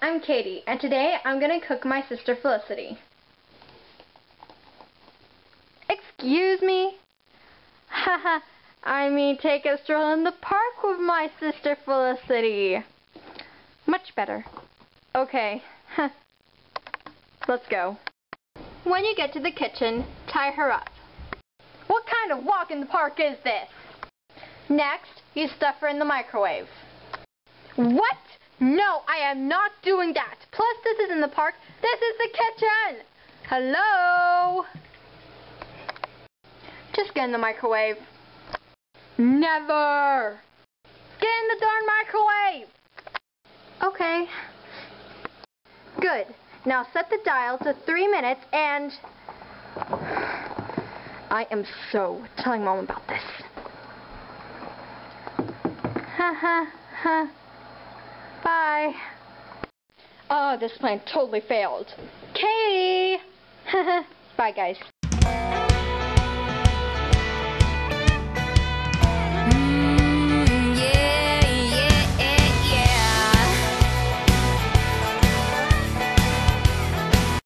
I'm Katie, and today I'm going to cook my sister Felicity. Excuse me? Haha, I mean take a stroll in the park with my sister Felicity. Much better. Okay, let's go. When you get to the kitchen, tie her up. What kind of walk in the park is this? Next, you stuff her in the microwave. What? No, I am not doing that. Plus, this isn't the park. This is the kitchen. Hello? Just get in the microwave. Never. Get in the darn microwave. Okay. Good. Now set the dial to 3 minutes and... I am so telling Mom about this. Ha ha ha. Bye. Oh, this plan totally failed. Katie! Bye, guys.